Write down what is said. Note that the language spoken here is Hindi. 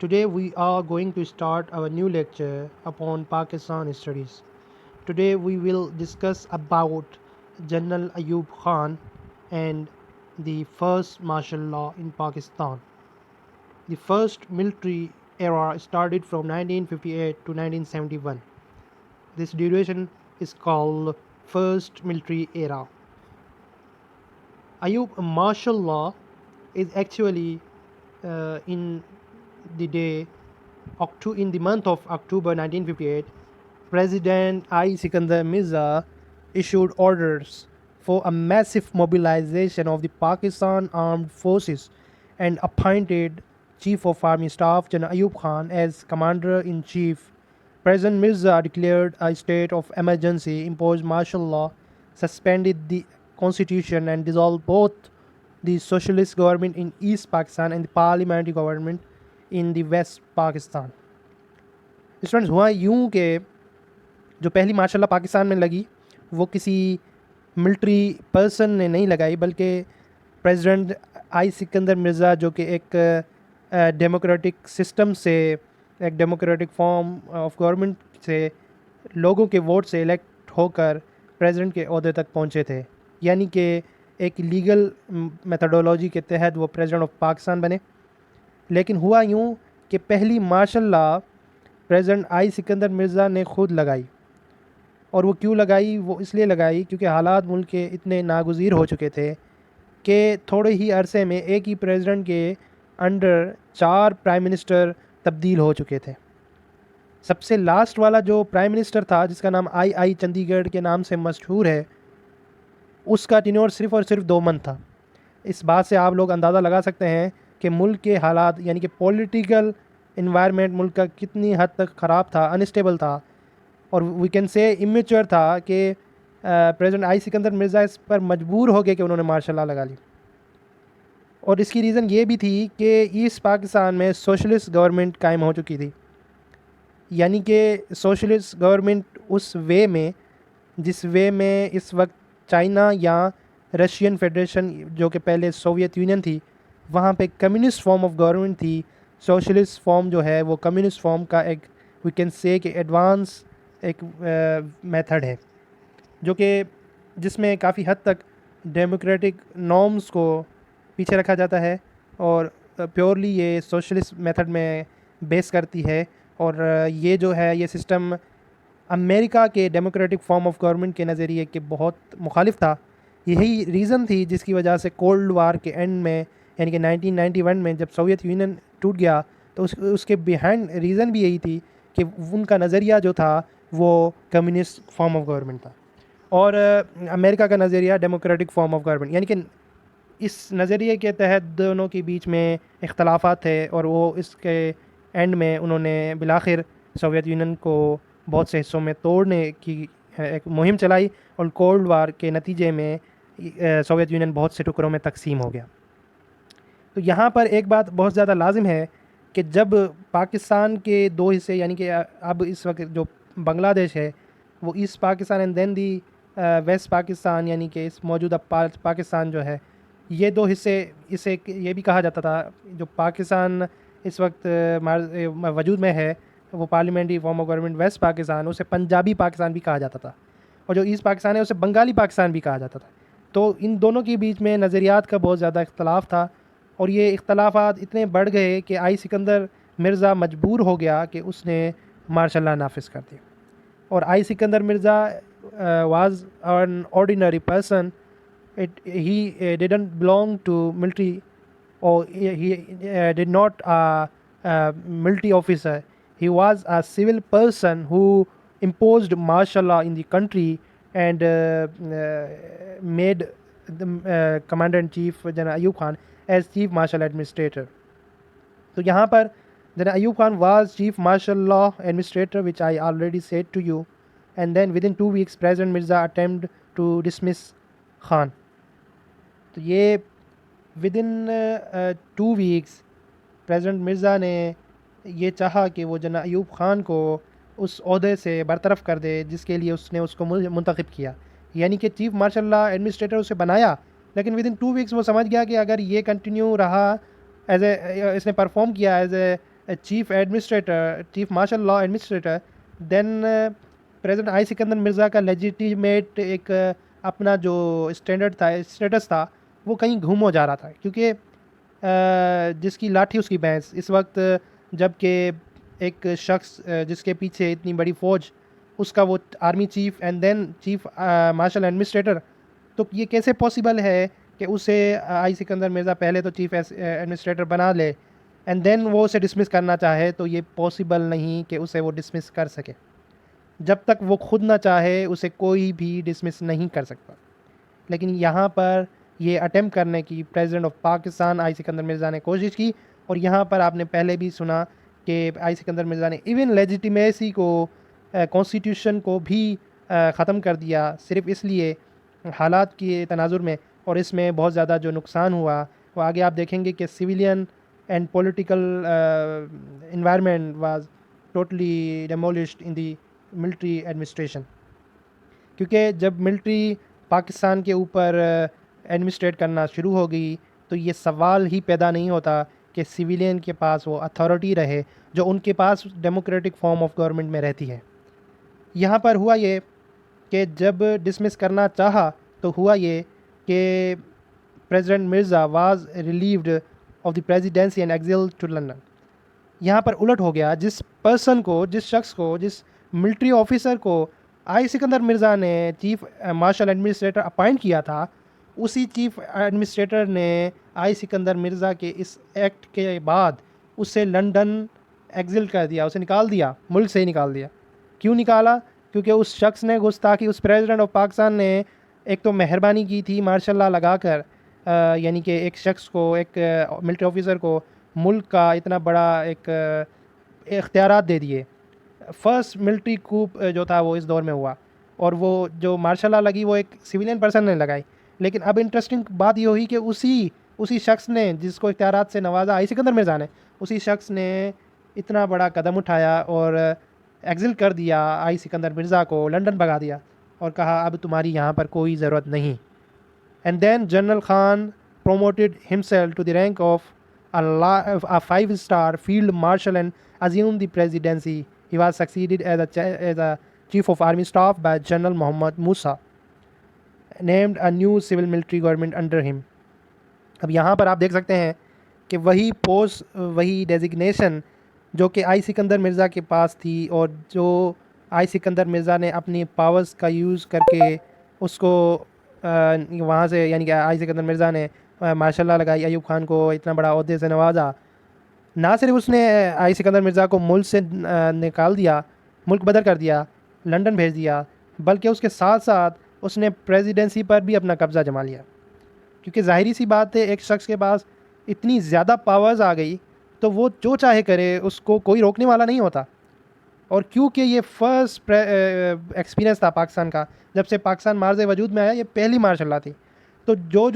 Today we are going to start our new lecture upon Pakistan studies. Today we will discuss about General Ayub Khan and the first martial law in Pakistan. The first military era started from 1958 to 1971. This duration is called first military era. Ayub martial law is actually in the day in the month of October 1958, President I. Sikandar Mirza issued orders for a massive mobilization of the Pakistan Armed Forces and appointed Chief of Army Staff General Ayub Khan as Commander in Chief. President Mirza declared a state of emergency, imposed martial law, suspended the constitution, and dissolved both the socialist government in East Pakistan and the parliamentary government in the West Pakistan. Students हुआ यूं कि जो पहली मार्शल लॉ पाकिस्तान में लगी वो किसी मिलिट्री पर्सन ने नहीं लगाई बल्कि प्रेसिडेंट आई सिकंदर मिर्ज़ा जो कि एक डेमोक्रेटिक सिस्टम से एक डेमोक्रेटिक फॉर्म ऑफ गवर्नमेंट से लोगों के वोट से इलेक्ट होकर प्रेसिडेंट के अहदे तक पहुंचे थे, यानी कि एक लीगल मेथडोलॉजी के तहत वो प्रेसिडेंट ऑफ पाकिस्तान बने। लेकिन हुआ यूं कि पहली martial law president I Sikandar Mirza ने ख़ुद लगाई, और वो क्यों लगाई? वो इसलिए लगाई क्योंकि हालात मुल्क के इतने नागुज़ीर हो चुके थे कि थोड़े ही अरसे में एक ही प्रेसिडेंट के अंडर 4 प्राइम मिनिस्टर तब्दील हो चुके थे। सबसे लास्ट वाला जो प्राइम मिनिस्टर था, जिसका नाम आई चंडीगढ़ के नाम से मशहूर है, उसका टेन्योर सिर्फ़ और सिर्फ 2 मंथ था। इस बात से आप लोग अंदाज़ा लगा सकते हैं कि मुल्क के हालात यानी कि पॉलिटिकल इन्वायरमेंट मुल्क का कितनी हद तक ख़राब था, अनस्टेबल था, और वी कैन से इमेच्योर था कि प्रेसिडेंट आई सिकंदर मिर्ज़ा इस पर मजबूर हो गए कि उन्होंने मार्शल लॉ लगा ली। और इसकी रीज़न ये भी थी कि ईस्ट पाकिस्तान में सोशलिस्ट गवर्नमेंट कायम हो चुकी थी, यानी कि सोशलिस्ट गवर्नमेंट उस वे में जिस वे में इस वक्त चाइना या रशियन फेडरेशन जो कि पहले सोवियत यूनियन थी, वहाँ पे कम्युनिस्ट फॉर्म ऑफ गवर्नमेंट थी। सोशलिस्ट फॉर्म जो है वो कम्युनिस्ट फॉर्म का एक वी कैन से कि एडवांस एक मेथड है, जो कि जिसमें काफ़ी हद तक डेमोक्रेटिक नॉर्म्स को पीछे रखा जाता है, और प्योरली ये सोशलिस्ट मेथड में बेस करती है। और ये जो है ये सिस्टम अमेरिका के डेमोक्रेटिक फॉर्म ऑफ गवर्नमेंट के नज़रिए के बहुत मुखालिफ था। यही रीज़न थी जिसकी वजह से कोल्ड वार के एंड में यानी कि 1991 में जब सोवियत यूनियन टूट गया तो उसके बिहाइंड रीज़न भी यही थी कि उनका नज़रिया जो था वो कम्युनिस्ट फॉर्म ऑफ गवर्नमेंट था, और अमेरिका का नज़रिया डेमोक्रेटिक फॉर्म ऑफ गवर्नमेंट, यानी कि इस नज़रिए के तहत दोनों के बीच में इख्तलाफात थे। और वो इसके एंड में उन्होंने बिलाखिर सोवियत यूनियन को बहुत से हिस्सों में तोड़ने की एक मुहिम चलाई, और कोल्ड वार के नतीजे में सोवियत यूनियन बहुत से टुकड़ों में तकसीम हो गया। तो यहाँ पर एक बात बहुत ज़्यादा लाजिम है कि जब पाकिस्तान के 2 हिस्से यानी कि अब इस वक्त जो बांग्लादेश है वो east Pakistan and then the west Pakistan यानी कि इस मौजूदा पाकिस्तान जो है, ये 2 हिस्से, इसे ये भी कहा जाता था जो पाकिस्तान इस वक्त वजूद में है वो parliamentary form of government west Pakistan, उसे पंजाबी पाकिस्तान भी कहा जाता था, और जो ईस्ट पाकिस्तान है उसे बंगाली पाकिस्तान भी कहा जाता था। तो इन दोनों के बीच में नज़रियात का बहुत ज़्यादा इख्तलाफ था, और ये इख्तलाफात इतने बढ़ गए कि आई सिकंदर मिर्ज़ा मजबूर हो गया कि उसने मार्शल लॉ नाफिज कर दिया। और आई Sikandar Mirza was an ordinary person, he didn't belong to military, or he did not military officer. He was a civil person who imposed martial law in the country and made the commander in chief General Ayub Khan as chief martial administrator. तो यहाँ पर General Ayub Khan was chief martial law administrator, which I already said to you, and then within 2 weeks President Mirza attempted to dismiss Khan. तो ये with in 2 weeks president Mirza ने ये चाहा कि वो जना अयूब ख़ान को उस ओहदे से बरतरफ़ कर दे जिसके लिए उसने उसको मुंतखब किया, यानी कि चीफ़ मार्शल लॉ एडमिनिस्ट्रेटर उसे बनाया। लेकिन विद इन 2 वीक्स वो समझ गया कि अगर ये कंटिन्यू रहा इसने परफॉर्म किया as a chief martial law administrator, then president I Sikandar Mirza का लेजिटिमेट एक अपना जो स्टेटस था वो कहीं घूम हो जा रहा था, क्योंकि जिसकी लाठी उसकी भैंस इस वक्त, जबकि एक शख्स जिसके पीछे इतनी बड़ी फ़ौज, उसका वो army chief and then chief martial administrator, तो ये कैसे पॉसिबल है कि उसे आई सिकंदर मिर्ज़ा पहले तो चीफ एडमिनिस्ट्रेटर बना ले एंड देन वो उसे डिसमिस करना चाहे? तो ये पॉसिबल नहीं कि उसे वो डिसमिस कर सके। जब तक वो खुद ना चाहे उसे कोई भी डिसमिस नहीं कर सकता। लेकिन यहाँ पर ये अटेम्प्ट करने की प्रेसिडेंट ऑफ पाकिस्तान आई सिकंदर मिर्ज़ा ने कोशिश की, और यहाँ पर आपने पहले भी सुना कि आई सिकंदर मिर्ज़ा ने इवन लेजिटिमेसी को, कॉन्स्टिट्यूशन को भी ख़त्म कर दिया, सिर्फ़ इसलिए हालात के तनाजुर में। और इसमें बहुत ज़्यादा जो नुकसान हुआ वो आगे आप देखेंगे कि civilian and political environment was totally demolished in the military administration, क्योंकि जब मिलिट्री पाकिस्तान के ऊपर एडमिनिस्ट्रेट करना शुरू हो गई तो ये सवाल ही पैदा नहीं होता कि सिविलियन के पास वो अथॉरिटी रहे जो उनके पास डेमोक्रेटिक फॉर्म ऑफ गवर्नमेंट में रहती है। यहाँ पर हुआ ये कि जब डिसमिस करना चाहा तो हुआ ये कि president Mirza was relieved of the presidency and exiled to London. यहाँ पर उलट हो गया, जिस पर्सन को, जिस शख्स को, जिस मिलिट्री ऑफिसर को आई सिकंदर मिर्ज़ा ने चीफ मार्शल एडमिनिस्ट्रेटर अपॉइंट किया था, उसी चीफ एडमिनिस्ट्रेटर ने आई सिकंदर मिर्ज़ा के इस एक्ट के बाद उसे लंदन एक्सिल कर दिया, उसे निकाल दिया, मुल्क से ही निकाल दिया। क्यों निकाला? क्योंकि उस शख्स ने गुस्ताखी, उस प्रेसिडेंट ऑफ पाकिस्तान ने एक तो मेहरबानी की थी मार्शल लॉ लगा कर, यानी कि एक शख्स को, एक मिलिट्री ऑफिसर को मुल्क का इतना बड़ा एक इख्तियारात दे दिए। फर्स्ट मिलिट्री कूप जो था वो इस दौर में हुआ, और वो जो मार्शल लॉ लगी वो एक सिविलियन पर्सन ने लगाई। लेकिन अब इंटरेस्टिंग बात ये हुई कि उसी शख्स ने, जिसको इख्तियारात से नवाजा आई सिकंदर मिर्ज़ा ने, उसी शख्स ने इतना बड़ा कदम उठाया और एक्सिल कर दिया आई सिकंदर मिर्ज़ा को, लंदन भगा दिया और कहा अब तुम्हारी यहाँ पर कोई ज़रूरत नहीं। And then general Khan promoted himself to the rank of a 5-star field marshal and assumed the presidency. He was succeeded as a chief of army staff by General Muhammad Musa, named a new civil military government under him. अब यहाँ पर आप देख सकते हैं कि वही पोस्ट, वही डेजिग्नेशन जो कि आई सिकंदर मिर्ज़ा के पास थी, और जो आई सिकंदर मिर्ज़ा ने अपनी पावर्स का यूज़ करके उसको वहाँ से, यानी कि आई सिकंदर मिर्ज़ा ने मार्शल लॉ लगाई, अयूब खान को इतना बड़ा ओहदे से नवाजा। ना सिर्फ उसने आई सिकंदर मिर्ज़ा को मुल्क से निकाल दिया, मुल्क बदर कर दिया, लंदन भेज दिया, बल्कि उसके साथ साथ उसने प्रेसिडेंसी पर भी अपना कब्ज़ा जमा लिया। क्योंकि ज़ाहिरी सी बात है, एक शख्स के पास इतनी ज़्यादा पावर्स आ गई तो वो जो चाहे करे, उसको कोई रोकने वाला नहीं होता। और क्योंकि ये फ़र्स्ट एक्सपीरियंस था पाकिस्तान का, जब से पाकिस्तान मार्ज़ वजूद में आया, ये पहली मार्शल लॉ थी, तो जो